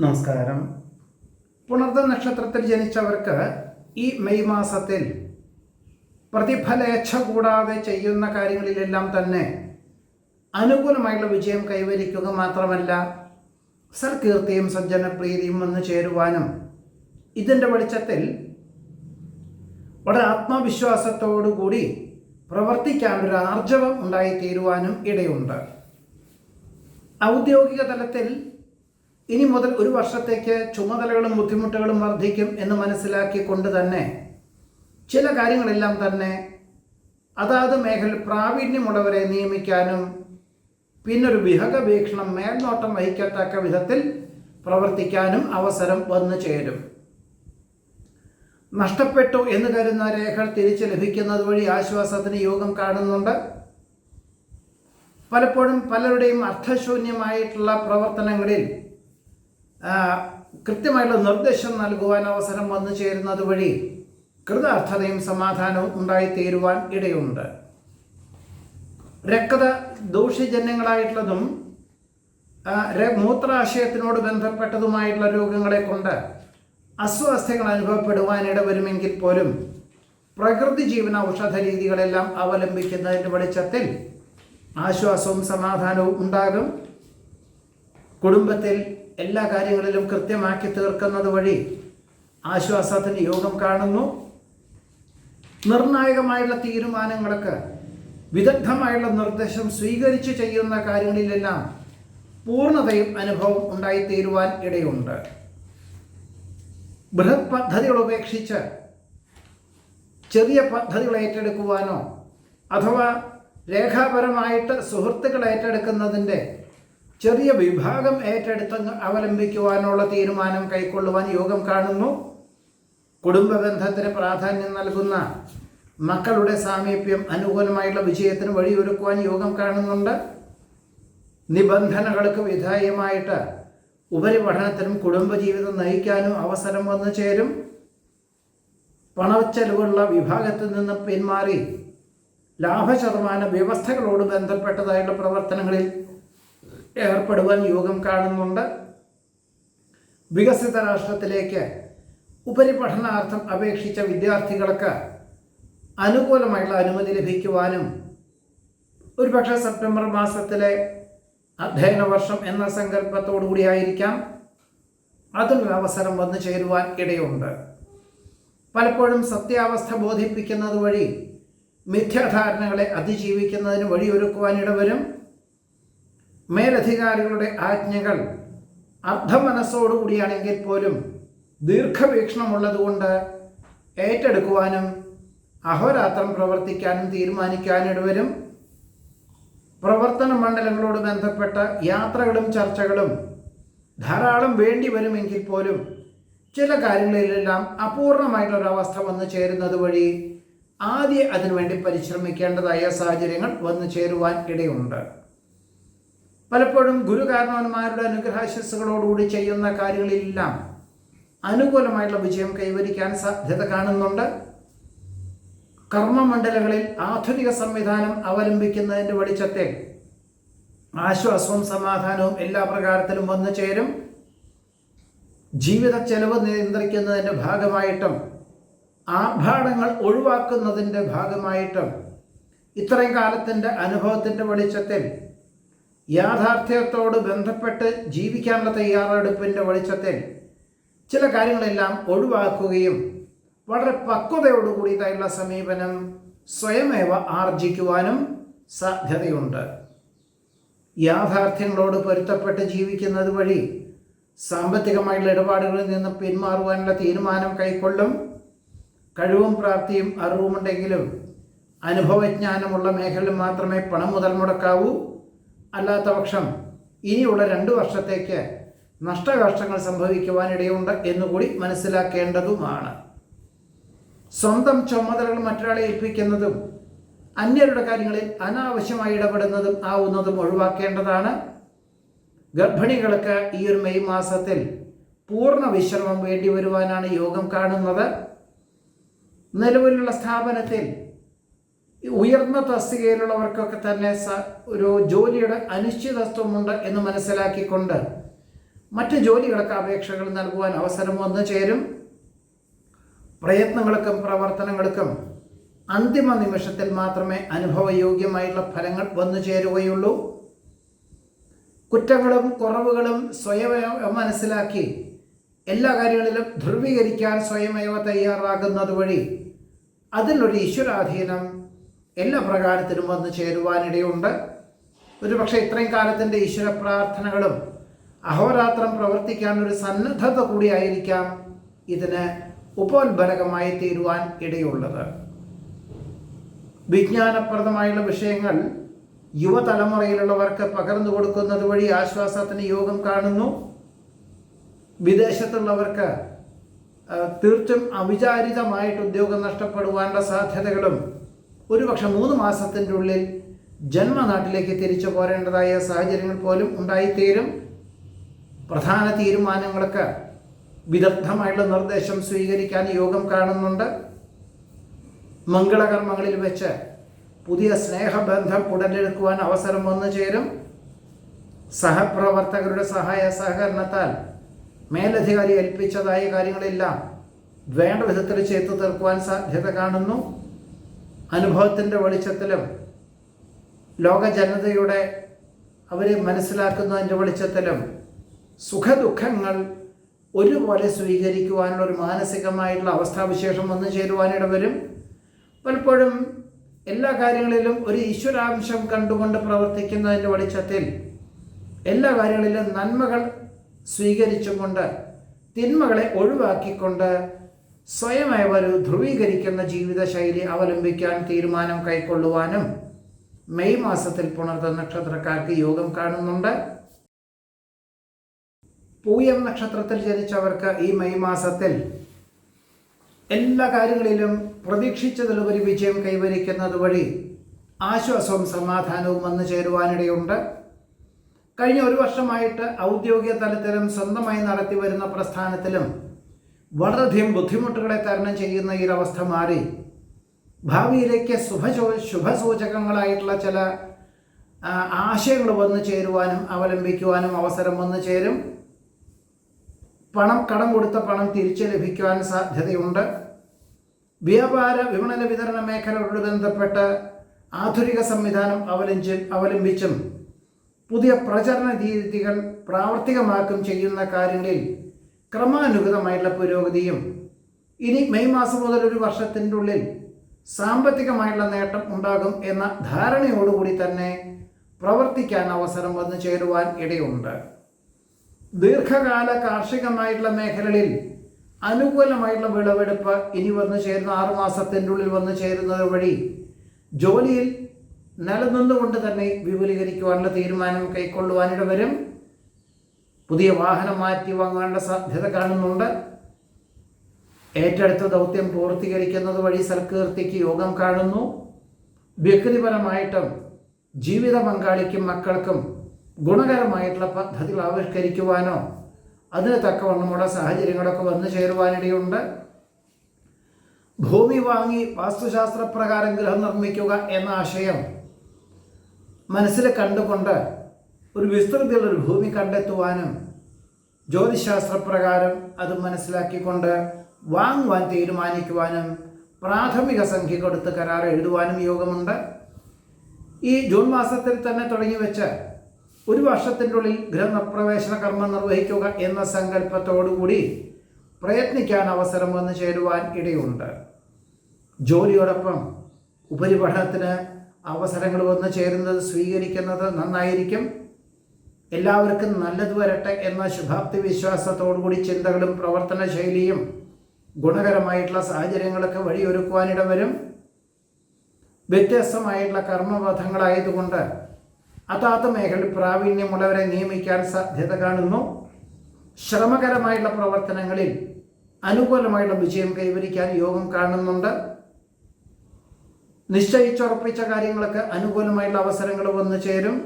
നമസ്കാരം. പുണർദ നക്ഷത്രത്തിൽ ജനിച്ചവർക്ക് ഈ മെയ് മാസത്തിൽ പ്രതിഫലേച്ഛ കൂടാതെ ചെയ്യുന്ന കാര്യങ്ങളിലെല്ലാം തന്നെ അനുകൂലമായുള്ള വിജയം കൈവരിക്കുക മാത്രമല്ല, സൽകീർത്തിയും സജ്ജനപ്രീതിയും വന്നു ചേരുവാനും ഇതിൻ്റെ വെളിച്ചത്തിൽ വളരെ ആത്മവിശ്വാസത്തോടുകൂടി പ്രവർത്തിക്കാനൊരു ആർജവം ഉണ്ടായിത്തീരുവാനും ഇടയുണ്ട്. ഔദ്യോഗിക തലത്തിൽ ഇനി മുതൽ ഒരു വർഷത്തേക്ക് ചുമതലകളും ബുദ്ധിമുട്ടുകളും വർദ്ധിക്കും എന്ന് മനസ്സിലാക്കിക്കൊണ്ട് തന്നെ ചില കാര്യങ്ങളെല്ലാം തന്നെ അതാത് മേഖലയിൽ പ്രാവീണ്യമുള്ളവരെ നിയമിക്കാനും പിന്നൊരു വിഹഗവീക്ഷണം മേൽനോട്ടം വഹിക്കത്തക്ക വിധത്തിൽ പ്രവർത്തിക്കാനും അവസരം വന്നു ചേരും. നഷ്ടപ്പെട്ടു എന്ന് കരുതുന്ന രേഖകൾ തിരിച്ചു ലഭിക്കുന്നത് വഴി ആശ്വാസത്തിന് യോഗം കാണുന്നുണ്ട്. പലപ്പോഴും പലരുടെയും അർത്ഥശൂന്യമായിട്ടുള്ള പ്രവർത്തനങ്ങളിൽ കൃത്യമായിട്ടുള്ള നിർദ്ദേശം നൽകുവാൻ അവസരം വന്നു ചേരുന്നത് വഴി കൃതാർത്ഥതയും സമാധാനവും ഉണ്ടായിത്തീരുവാൻ ഇടയുണ്ട്. രക്ത ദൂഷ്യജന്യങ്ങളായിട്ടുള്ളതും മൂത്രാശയത്തിനോട് ബന്ധപ്പെട്ടതുമായിട്ടുള്ള രോഗങ്ങളെ കൊണ്ട് അസ്വാസ്ഥ്യങ്ങൾ അനുഭവപ്പെടുവാൻ ഇടവരുമെങ്കിൽ പോലും പ്രകൃതി ജീവന ഔഷധ രീതികളെല്ലാം അവലംബിക്കുന്നതിൻ്റെ വെളിച്ചത്തിൽ ആശ്വാസവും സമാധാനവും ഉണ്ടാകും. കുടുംബത്തിൽ എല്ലാ കാര്യങ്ങളിലും കൃത്യമാക്കി തീർക്കുന്നത് വഴി ആശ്വാസത്തിന് യോഗം കാണുന്നു. നിർണായകമായുള്ള തീരുമാനങ്ങൾക്ക് വിദഗ്ധമായുള്ള നിർദ്ദേശം സ്വീകരിച്ച് ചെയ്യുന്ന കാര്യങ്ങളിലെല്ലാം പൂർണ്ണതയും അനുഭവം ഉണ്ടായിത്തീരുവാൻ ഇടയുണ്ട്. ബൃഹത് പദ്ധതികൾ ഉപേക്ഷിച്ച് ചെറിയ പദ്ധതികൾ ഏറ്റെടുക്കുവാനോ അഥവാ രേഖാപരമായിട്ട് സുഹൃത്തുക്കൾ ഏറ്റെടുക്കുന്നതിൻ്റെ ചെറിയ വിഭാഗം ഏറ്റെടുത്ത് അവലംബിക്കുവാനുള്ള തീരുമാനം കൈക്കൊള്ളുവാൻ യോഗം കാണുന്നു. കുടുംബ ബന്ധത്തിന് പ്രാധാന്യം നൽകുന്ന മക്കളുടെ സാമീപ്യം അനുകൂലമായുള്ള വിജയത്തിന് വഴിയൊരുക്കുവാൻ യോഗം കാണുന്നുണ്ട്. നിബന്ധനകൾക്ക് വിധേയമായിട്ട് ഉപരിപഠനത്തിനും കുടുംബജീവിതം നയിക്കാനും അവസരം വന്നു ചേരും. പണച്ചെലവുള്ള വിഭാഗത്തിൽ നിന്ന് പിന്മാറി ലാഭശതമാന വ്യവസ്ഥകളോട് ബന്ധപ്പെട്ടതായുള്ള പ്രവർത്തനങ്ങളിൽ ഏർപ്പെടുവാൻ യോഗം കാണുന്നുണ്ട്. വികസിത രാഷ്ട്രത്തിലേക്ക് ഉപരിപഠനാർത്ഥം അപേക്ഷിച്ച വിദ്യാർത്ഥികൾക്ക് അനുകൂലമായുള്ള അനുമതി ലഭിക്കുവാനും ഒരുപക്ഷെ സെപ്റ്റംബർ മാസത്തിലെ അധ്യയന വർഷം എന്ന സങ്കല്പത്തോടു കൂടിയായിരിക്കാം അതിനൊരു അവസരം വന്നു ചേരുവാൻ ഇടയുണ്ട്. പലപ്പോഴും സത്യാവസ്ഥ ബോധിപ്പിക്കുന്നത് വഴി മിഥ്യാധാരണകളെ അതിജീവിക്കുന്നതിന് വഴിയൊരുക്കുവാൻ ഇടവരും. മേലധികാരികളുടെ ആജ്ഞകൾ അർദ്ധമനസ്സോടുകൂടിയാണെങ്കിൽ പോലും ദീർഘവീക്ഷണമുള്ളതുകൊണ്ട് ഏറ്റെടുക്കുവാനും അഹോരാത്രം പ്രവർത്തിക്കാനും തീരുമാനിക്കാനിടവരും. പ്രവർത്തന മണ്ഡലങ്ങളോട് ബന്ധപ്പെട്ട യാത്രകളും ചർച്ചകളും ധാരാളം വേണ്ടി വരുമെങ്കിൽ പോലും ചില കാര്യങ്ങളിലെല്ലാം അപൂർണമായിട്ടൊരവസ്ഥ വന്നു ചേരുന്നത് വഴി ആദ്യം അതിനുവേണ്ടി പരിശ്രമിക്കേണ്ടതായ സാഹചര്യങ്ങൾ വന്നു ചേരുവാൻ ഇടയുണ്ട്. പലപ്പോഴും ഗുരുകാരണവന്മാരുടെ അനുഗ്രഹാശസ്സുകളോടുകൂടി ചെയ്യുന്ന കാര്യങ്ങളിലെല്ലാം അനുകൂലമായിട്ടുള്ള വിജയം കൈവരിക്കാൻ സാധ്യത കാണുന്നുണ്ട്. കർമ്മമണ്ഡലങ്ങളിൽ ആധുനിക സംവിധാനം അവലംബിക്കുന്നതിൻ്റെ വെളിച്ചത്തിൽ ആശ്വാസവും സമാധാനവും എല്ലാ പ്രകാരത്തിലും വന്നു ചേരും. ജീവിത ചെലവ് നിയന്ത്രിക്കുന്നതിൻ്റെ ഭാഗമായിട്ടും ആർഭാടങ്ങൾ ഒഴിവാക്കുന്നതിൻ്റെ ഭാഗമായിട്ടും ഇത്രയും കാലത്തിൻ്റെ അനുഭവത്തിൻ്റെ വെളിച്ചത്തിൽ യാഥാർത്ഥ്യത്തോട് ബന്ധപ്പെട്ട് ജീവിക്കാനുള്ള തയ്യാറെടുപ്പിൻ്റെ വെളിച്ചത്തിൽ ചില കാര്യങ്ങളെല്ലാം ഒഴിവാക്കുകയും വളരെ പക്വതയോടുകൂടിയതായുള്ള സമീപനം സ്വയമേവ ആർജിക്കുവാനും സാധ്യതയുണ്ട്. യാഥാർത്ഥ്യങ്ങളോട് പൊരുത്തപ്പെട്ട് ജീവിക്കുന്നത് വഴി സാമ്പത്തികമായുള്ള ഇടപാടുകളിൽ നിന്ന് പിന്മാറുവാനുള്ള തീരുമാനം കൈക്കൊള്ളും. കഴിവും പ്രാപ്തിയും അറിവുമുണ്ടെങ്കിലും അനുഭവജ്ഞാനമുള്ള മേഖലയിൽ മാത്രമേ പണം മുതൽ മുടക്കാവൂ. അല്ലാത്ത പക്ഷം ഇനിയുള്ള 2 വർഷത്തേക്ക് നഷ്ടകഷ്ടങ്ങൾ സംഭവിക്കുവാനിടയുണ്ട് എന്നുകൂടി മനസ്സിലാക്കേണ്ടതുമാണ്. സ്വന്തം ചുമതലകൾ മറ്റൊരാളെ ഏൽപ്പിക്കുന്നതും അന്യരുടെ കാര്യങ്ങളിൽ അനാവശ്യമായി ഇടപെടുന്നതും ആവുന്നതും ഒഴിവാക്കേണ്ടതാണ്. ഗർഭിണികൾക്ക് ഈ ഒരു മെയ് മാസത്തിൽ പൂർണ്ണ വിശ്രമം വേണ്ടി വരുവാനാണ് യോഗം കാണുന്നത്. നിലവിലുള്ള സ്ഥാപനത്തിൽ ഉയർന്ന തസ്തികയിലുള്ളവർക്കൊക്കെ തന്നെ ഒരു ജോലിയുടെ അനിശ്ചിതത്വമുണ്ട് എന്ന് മനസ്സിലാക്കിക്കൊണ്ട് മറ്റ് ജോലികൾക്ക് അപേക്ഷകൾ നൽകുവാൻ അവസരം വന്നു ചേരും. പ്രയത്നങ്ങൾക്കും പ്രവർത്തനങ്ങൾക്കും അന്തിമ നിമിഷത്തിൽ മാത്രമേ അനുഭവയോഗ്യമായിട്ടുള്ള ഫലങ്ങൾ വന്നു ചേരുകയുള്ളൂ. കുറ്റങ്ങളും കുറവുകളും സ്വയമേവ മനസ്സിലാക്കി എല്ലാ കാര്യങ്ങളിലും ധ്രുവീകരിക്കാൻ സ്വയമേവ തയ്യാറാകുന്നത് വഴി അതിലൊരു ഈശ്വരാധീനം എല്ലാ പ്രകാരത്തിലും വന്നു ചേരുവാനിടയുണ്ട്. ഒരുപക്ഷെ ഇത്രയും കാലത്തിൻ്റെ ഈശ്വര പ്രാർത്ഥനകളും അഹോരാത്രം പ്രവർത്തിക്കാനൊരു സന്നദ്ധത കൂടിയായിരിക്കാം ഇതിന് ഉപോത്ബലകമായി തീരുവാൻ ഇടയുള്ളത്. വിജ്ഞാനപ്രദമായുള്ള വിഷയങ്ങൾ യുവതലമുറയിലുള്ളവർക്ക് പകർന്നു കൊടുക്കുന്നത് വഴി ആശ്വാസത്തിന് യോഗം കാണുന്നു. വിദേശത്തുള്ളവർക്ക് തീർത്തും അവിചാരിതമായിട്ട് ഉദ്യോഗം നഷ്ടപ്പെടുവാനുള്ള സാധ്യതകളും ഒരുപക്ഷെ 3 മാസത്തിൻ്റെ ഉള്ളിൽ ജന്മനാട്ടിലേക്ക് തിരിച്ചു പോരേണ്ടതായ സാഹചര്യങ്ങൾ പോലും ഉണ്ടായിത്തീരും. പ്രധാന തീരുമാനങ്ങൾക്ക് വിദഗ്ധമായുള്ള നിർദ്ദേശം സ്വീകരിക്കാൻ യോഗം കാണുന്നുണ്ട്. മംഗളകർമ്മങ്ങളിൽ വെച്ച് പുതിയ സ്നേഹബന്ധം ഉടലെടുക്കുവാൻ അവസരം വന്നു ചേരും. സഹപ്രവർത്തകരുടെ സഹായ സഹകരണത്താൽ മേലധികാരി ഏൽപ്പിച്ചതായ കാര്യങ്ങളെല്ലാം വേണ്ട വിധത്തിൽ ചെയ്തു തീർക്കുവാൻ സാധ്യത കാണുന്നു. അനുഭവത്തിൻ്റെ വെളിച്ചത്തിലും ലോക ജനതയുടെ അവരെ മനസ്സിലാക്കുന്നതിൻ്റെ വെളിച്ചത്തിലും സുഖദുഃഖങ്ങൾ ഒരുപോലെ സ്വീകരിക്കുവാനുള്ള ഒരു മാനസികമായിട്ടുള്ള അവസ്ഥാവിശേഷം വന്നു ചേരുവാനിട വരും. പലപ്പോഴും എല്ലാ കാര്യങ്ങളിലും ഒരു ഈശ്വരാംശം കണ്ടുകൊണ്ട് പ്രവർത്തിക്കുന്നതിൻ്റെ വെളിച്ചത്തിൽ എല്ലാ കാര്യങ്ങളിലും നന്മകൾ സ്വീകരിച്ചുകൊണ്ട് തിന്മകളെ ഒഴിവാക്കിക്കൊണ്ട് സ്വയമേവ ഒരു ധ്രുവീകരിക്കുന്ന ജീവിതശൈലി അവലംബിക്കാൻ തീരുമാനം കൈക്കൊള്ളുവാനും മെയ് മാസത്തിൽ പുണർത്ത നക്ഷത്രക്കാർക്ക് യോഗം കാണുന്നുണ്ട്. പൂയം നക്ഷത്രത്തിൽ ജനിച്ചവർക്ക് ഈ മെയ് മാസത്തിൽ എല്ലാ കാര്യങ്ങളിലും പ്രതീക്ഷിച്ചതിലുപരി വിജയം കൈവരിക്കുന്നത് വഴി ആശ്വാസവും സമാധാനവും വന്നു ചേരുവാനിടയുണ്ട്. കഴിഞ്ഞ 1 വർഷമായിട്ട് ഔദ്യോഗിക തലത്തിലും സ്വന്തമായി നടത്തി വരുന്ന പ്രസ്ഥാനത്തിലും വളരെയധികം ബുദ്ധിമുട്ടുകളെ തരണം ചെയ്യുന്ന ഈ അവസ്ഥ മാറി ഭാവിയിലേക്ക് ശുഭസൂചകങ്ങളായിട്ടുള്ള ചില ആശയങ്ങൾ വന്നു ചേരുവാനും അവലംബിക്കുവാനും അവസരം വന്നു ചേരും. കടം കൊടുത്ത പണം തിരിച്ചു ലഭിക്കുവാൻ സാധ്യതയുണ്ട്. വ്യാപാര വിപണന വിതരണ മേഖലകളോട് ബന്ധപ്പെട്ട് ആധുനിക സംവിധാനം അവലംബിച്ചും പുതിയ പ്രചരണ രീതികൾ പ്രാവർത്തികമാക്കും ചെയ്യുന്ന കാര്യങ്ങളിൽ ക്രമാനുഗതമായിട്ടുള്ള പുരോഗതിയും ഇനി മെയ് മാസം മുതൽ 1 വർഷത്തിൻ്റെ ഉള്ളിൽ സാമ്പത്തികമായിട്ടുള്ള നേട്ടം ഉണ്ടാകും എന്ന ധാരണയോടുകൂടി തന്നെ പ്രവർത്തിക്കാൻ അവസരം വന്നു ചേരുവാൻ ഇടയുണ്ട്. ദീർഘകാല കാർഷികമായിട്ടുള്ള മേഖലകളിൽ അനുകൂലമായിട്ടുള്ള വിളവെടുപ്പ് ഇനി വന്നു ചേരുന്ന 6 മാസത്തിൻ്റെ ഉള്ളിൽ വന്നു ചേരുന്നത് വഴി ജോലിയിൽ നിലനിന്നുകൊണ്ട് തന്നെ വിപുലീകരിക്കുവാനുള്ള തീരുമാനം കൈക്കൊള്ളുവാനിട വരും. പുതിയ വാഹനം മാറ്റി വാങ്ങാനുള്ള സാധ്യത കാണുന്നുണ്ട്. ഏറ്റെടുത്ത ദൗത്യം പൂർത്തീകരിക്കുന്നത് വഴി സൽകീർത്തിക്ക് യോഗം കാണുന്നു. വ്യക്തിപരമായിട്ടും ജീവിത പങ്കാളിക്കും മക്കൾക്കും ഗുണകരമായിട്ടുള്ള പദ്ധതികൾ ആവിഷ്കരിക്കുവാനോ അതിന് തക്കവണ്ണമുള്ള സാഹചര്യങ്ങളൊക്കെ വന്നു ചേരുവാനിടയുണ്ട്. ഭൂമി വാങ്ങി വാസ്തുശാസ്ത്രപ്രകാരം ഗൃഹം നിർമ്മിക്കുക എന്ന ആശയം മനസ്സിൽ കണ്ടുകൊണ്ട് ഒരു വിസ്തൃതിയുള്ളൊരു ഭൂമി കണ്ടെത്തുവാനും ജ്യോതിശാസ്ത്രപ്രകാരം അത് മനസ്സിലാക്കിക്കൊണ്ട് വാങ്ങുവാൻ തീരുമാനിക്കുവാനും പ്രാഥമിക സംഖ്യ കൊടുത്ത് കരാർ എഴുതുവാനും യോഗമുണ്ട്. ഈ ജൂൺ മാസത്തിൽ തന്നെ തുടങ്ങി വെച്ച് 1 വർഷത്തിൻ്റെ ഉള്ളിൽ ഗൃഹപ്രവേശന കർമ്മം നിർവഹിക്കുക എന്ന സങ്കല്പത്തോടുകൂടി പ്രയത്നിക്കാൻ അവസരം വന്നു ചേരുവാൻ ഇടയുണ്ട്. ജോലിയോടൊപ്പം ഉപരിപഠനത്തിന് അവസരങ്ങൾ വന്നു ചേരുന്നത് സ്വീകരിക്കുന്നത് നന്നായിരിക്കും. എല്ലാവർക്കും നല്ലത് വരട്ടെ എന്ന ശുഭാപ്തി വിശ്വാസത്തോടുകൂടി ചിന്തകളും പ്രവർത്തന ശൈലിയും ഗുണകരമായിട്ടുള്ള സാഹചര്യങ്ങളൊക്കെ വഴിയൊരുക്കുവാനിട വരും. വ്യത്യസ്തമായിട്ടുള്ള കർമ്മപഥങ്ങളായതുകൊണ്ട് അതാത് മേഖലയിൽ പ്രാവീണ്യമുള്ളവരെ നിയമിക്കാൻ സാധ്യത കാണുന്നു. ശ്രമകരമായിട്ടുള്ള പ്രവർത്തനങ്ങളിൽ അനുകൂലമായിട്ടുള്ള വിജയം കൈവരിക്കാൻ യോഗം കാണുന്നുണ്ട്. നിശ്ചയിച്ചുറപ്പിച്ച കാര്യങ്ങൾക്ക് അനുകൂലമായിട്ടുള്ള അവസരങ്ങൾ വന്നു ചേരും.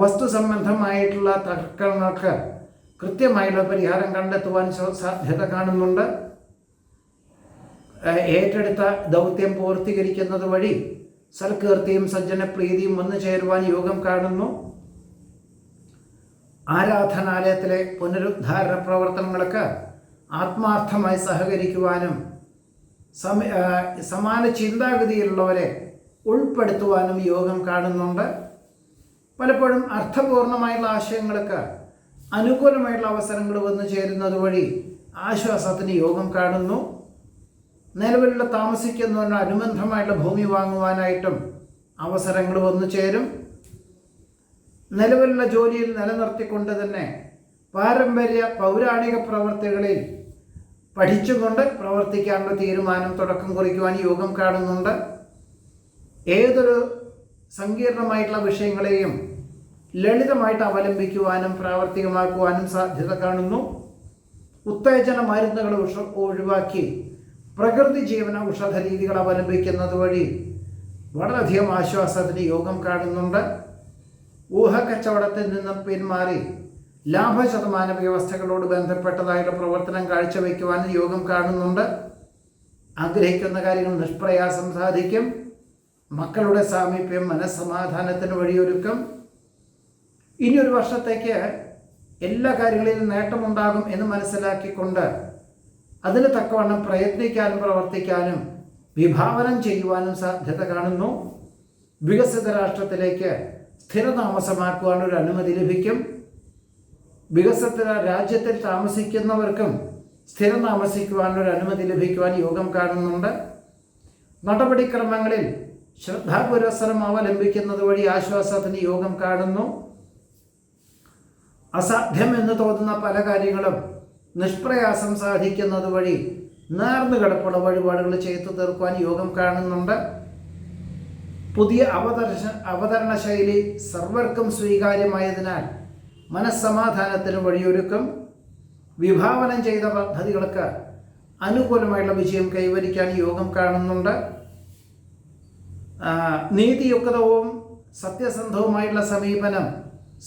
വസ്തു സംബന്ധമായിട്ടുള്ള തർക്കങ്ങൾക്ക് കൃത്യമായിട്ടുള്ള പരിഹാരം കണ്ടെത്തുവാൻ സാധ്യത കാണുന്നുണ്ട്. ഏറ്റെടുത്ത ദൗത്യം പൂർത്തീകരിക്കുന്നത് വഴി സൽകീർത്തിയും സജ്ജനപ്രീതിയും വന്നു ചേരുവാൻ യോഗം കാണുന്നു. ആരാധനാലയത്തിലെ പുനരുദ്ധാരണ പ്രവർത്തനങ്ങൾക്ക് ആത്മാർത്ഥമായി സഹകരിക്കുവാനും സമാന ചിന്താഗതിയിലുള്ളവരെ ഉൾപ്പെടുത്തുവാനും യോഗം കാണുന്നുണ്ട്. പലപ്പോഴും അർത്ഥപൂർണമായുള്ള ആശയങ്ങൾക്ക് അനുകൂലമായിട്ടുള്ള അവസരങ്ങൾ വന്നു ചേരുന്നത് വഴി ആശ്വാസത്തിന് യോഗം കാണുന്നു. നിലവിലുള്ള താമസിക്കുന്നതിന് അനുബന്ധമായിട്ടുള്ള ഭൂമി വാങ്ങുവാനായിട്ടും അവസരങ്ങൾ വന്നു ചേരും. നിലവിലുള്ള ജോലിയിൽ നിലനിർത്തിക്കൊണ്ട് തന്നെ പാരമ്പര്യ പൗരാണിക പ്രവർത്തികളിൽ പഠിച്ചുകൊണ്ട് പ്രവർത്തിക്കാനുള്ള തീരുമാനം തുടക്കം കുറിക്കുവാൻ യോഗം കാണുന്നുണ്ട്. ഏതൊരു സങ്കീർണമായിട്ടുള്ള വിഷയങ്ങളെയും ലളിതമായിട്ട് അവലംബിക്കുവാനും പ്രാവർത്തികമാക്കുവാനും സാധ്യത കാണുന്നു. ഉത്തേജന മരുന്നുകൾ ഒഴിവാക്കി പ്രകൃതി ജീവന ഔഷധ രീതികൾ അവലംബിക്കുന്നത് വഴി വളരെയധികം ആശ്വാസത്തിന് യോഗം കാണുന്നുണ്ട്. ഊഹക്കച്ചവടത്തിൽ നിന്നും പിന്മാറി ലാഭശതമാന വ്യവസ്ഥകളോട് ബന്ധപ്പെട്ടതായുള്ള പ്രവർത്തനം കാഴ്ചവെക്കുവാനും യോഗം കാണുന്നുണ്ട്. ആഗ്രഹിക്കുന്ന കാര്യങ്ങൾ നിഷ്പ്രയാസം സാധിക്കും. മക്കളുടെ സാമീപ്യം മനസ്സമാധാനത്തിന് വഴിയൊരുക്കും. ഇനിയൊരു വർഷത്തേക്ക് എല്ലാ കാര്യങ്ങളിലും നേട്ടമുണ്ടാകും എന്ന് മനസ്സിലാക്കിക്കൊണ്ട് അതിന് തക്കവണ്ണം പ്രയത്നിക്കാനും പ്രവർത്തിക്കാനും വിഭാവനം ചെയ്യുവാനും സാധ്യത കാണുന്നു. വികസിത രാഷ്ട്രത്തിലേക്ക് സ്ഥിരതാമസമാക്കുവാനൊരു അനുമതി ലഭിക്കും. വികസിത രാജ്യത്തിൽ താമസിക്കുന്നവർക്കും സ്ഥിരം താമസിക്കുവാനൊരു അനുമതി ലഭിക്കുവാൻ യോഗം കാണുന്നുണ്ട്. നടപടിക്രമങ്ങളിൽ ശ്രദ്ധാപുരസ്സരം അവലംബിക്കുന്നത് വഴി ആശ്വാസത്തിന് യോഗം കാണുന്നു. അസാധ്യം എന്ന് തോന്നുന്ന പല കാര്യങ്ങളും നിഷ്പ്രയാസം സാധിക്കുന്നത് വഴി നേർന്നു കിടപ്പുള്ള വഴിപാടുകൾ ചെയ്തു തീർക്കുവാൻ യോഗം കാണുന്നുണ്ട്. പുതിയ അവതരണ ശൈലി സർവർക്കും സ്വീകാര്യമായതിനാൽ മനസ്സമാധാനത്തിന് വഴിയൊരുക്കും. വിഭാവനം ചെയ്ത പദ്ധതികൾക്ക് അനുകൂലമായുള്ള വിജയം കൈവരിക്കാൻ യോഗം കാണുന്നുണ്ട്. നീതിയുക്തവും സത്യസന്ധവുമായുള്ള സമീപനം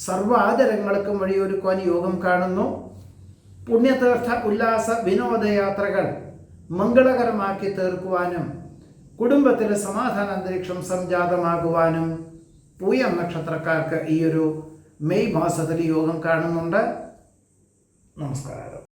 സർവാദരങ്ങൾക്കും വഴിയൊരുക്കുവാൻ യോഗം കാണുന്നു. പുണ്യതീർത്ഥ ഉല്ലാസ വിനോദയാത്രകൾ മംഗളകരമാക്കി തീർക്കുവാനും കുടുംബത്തിലെ സമാധാന അന്തരീക്ഷം സംജാതമാകുവാനും പൂയം നക്ഷത്രക്കാർക്ക് ഈ ഒരു മെയ് മാസത്തിൽ യോഗം കാണുന്നുണ്ട്. നമസ്കാരം.